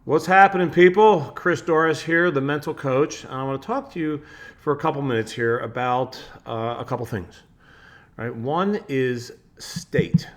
What's happening, people? Chris Dorris here, the mental coach. And I want to talk to you for a couple minutes here about a couple things. Right? One is state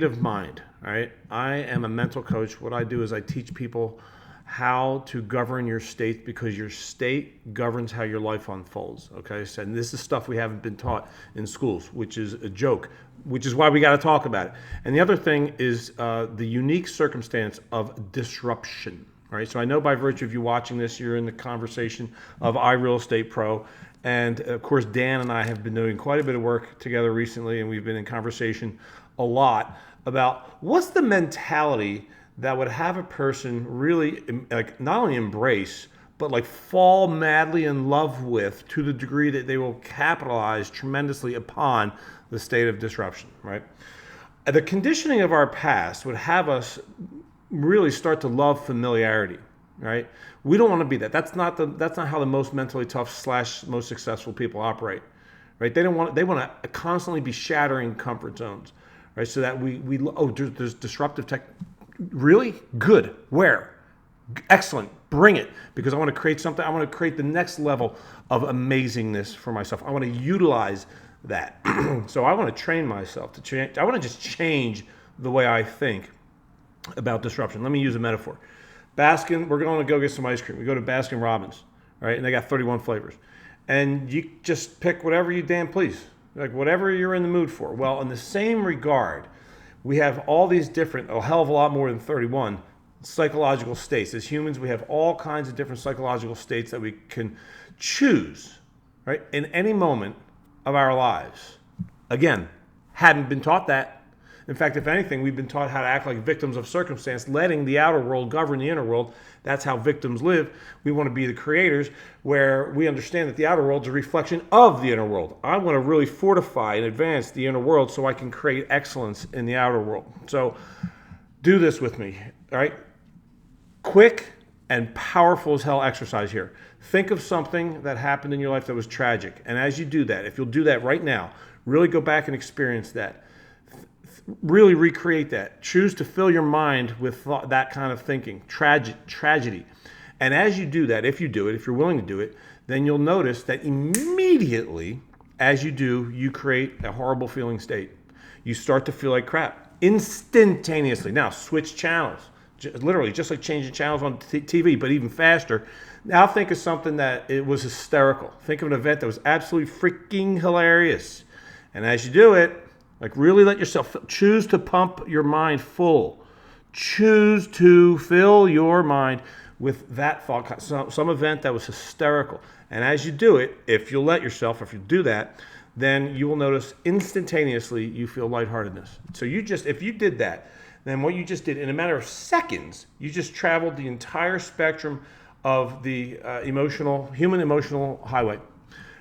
of mind. Right? I am a mental coach. What I do is I teach people how to govern your state because your state governs how your life unfolds. Okay, so and this is stuff we haven't been taught in schools, which is a joke, which is why we got to talk about it. And the other thing is the unique circumstance of disruption. All right, so I know by virtue of you watching this, you're in the conversation of iReal Estate Pro. And of course, Dan and I have been doing quite a bit of work together recently, and we've been in conversation a lot about what's the mentality that would have a person really like not only embrace but like fall madly in love with, to the degree that they will capitalize tremendously upon the state of disruption. Right, the conditioning of our past would have us really start to love familiarity. Right, we don't want to be that. That's not how the most mentally tough / most successful people operate. Right, they want to constantly be shattering comfort zones. Right, so that there's disruptive tech. Really? Good. Where? Excellent. Bring it. Because I want to create something. I want to create the next level of amazingness for myself. I want to utilize that. So I want to train myself to change. I want to just change the way I think about disruption. Let me use a metaphor. We're going to go get some ice cream. We go to Baskin Robbins, right? And they got 31 flavors. And you just pick whatever you damn please. Like whatever you're in the mood for. Well, in the same regard, we have all these different, a hell of a lot more than 31, psychological states. As humans, we have all kinds of different psychological states that we can choose, right, in any moment of our lives. Again, hadn't been taught that. In fact, if anything, we've been taught how to act like victims of circumstance, letting the outer world govern the inner world. That's how victims live. We want to be the creators, where we understand that the outer world is a reflection of the inner world. I want to really fortify and advance the inner world so I can create excellence in the outer world. So do this with me, all right? Quick and powerful as hell exercise here. Think of something that happened in your life that was tragic. And as you do that, if you'll do that right now, really go back and experience that. Really recreate that. Choose to fill your mind with that kind of thinking, tragedy. And as you do that, if you do it, if you're willing to do it, then you'll notice that immediately as you do, you create a horrible feeling state. You start to feel like crap instantaneously. Now, switch channels. Literally, just like changing channels on TV, but even faster. Now think of something that it was hysterical. Think of an event that was absolutely freaking hilarious. And as you do it, like really let yourself choose to pump your mind full. Choose to fill your mind with that thought, some event that was hysterical. And as you do it, if you'll let yourself, if you do that, then you will notice instantaneously you feel lightheartedness. So if you did that, then what you just did in a matter of seconds, you just traveled the entire spectrum of the human emotional highway,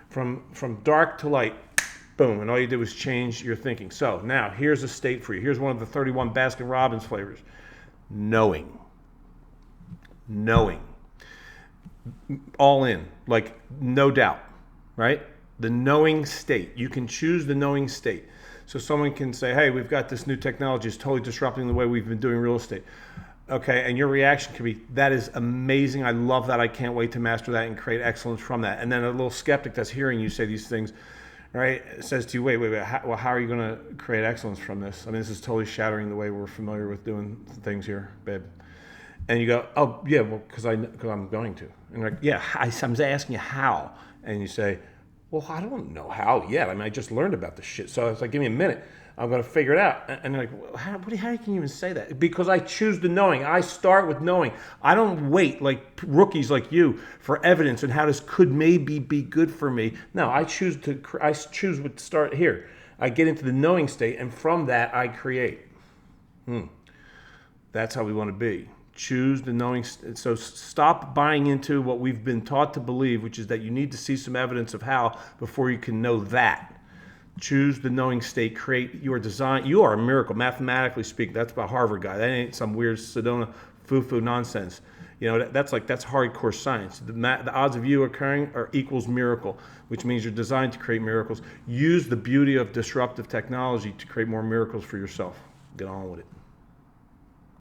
from dark to light. Boom, and all you did was change your thinking. So now, here's a state for you. Here's one of the 31 Baskin Robbins flavors. Knowing. All in, like no doubt, right? The knowing state. You can choose the knowing state. So someone can say, hey, we've got this new technology. It's totally disrupting the way we've been doing real estate. Okay, and your reaction can be, that is amazing. I love that. I can't wait to master that and create excellence from that. And then a little skeptic that's hearing you say these things, right, says to you, wait, how are you going to create excellence from this? I mean, this is totally shattering the way we're familiar with doing things here, babe. And you go, oh, yeah, well, because I'm going to. And you're like, yeah, I'm asking you how. And you say, well, I don't know how yet. I mean, I just learned about this shit. So it's like, give me a minute. I'm going to figure it out. And you're like, well, how can you even say that? Because I choose the knowing. I start with knowing. I don't wait like rookies like you for evidence and how this could maybe be good for me. No, I choose to start here. I get into the knowing state, and from that, I create. That's how we want to be. Choose the knowing. So stop buying into what we've been taught to believe, which is that you need to see some evidence of how before you can know that. Choose the knowing state. Create your design. You are a miracle, mathematically speaking. That's about Harvard guy. That ain't some weird Sedona foo-foo nonsense. You know, that's hardcore science. The odds of you occurring are equals miracle, which means you're designed to create miracles. Use the beauty of disruptive technology to create more miracles for yourself. Get on with it.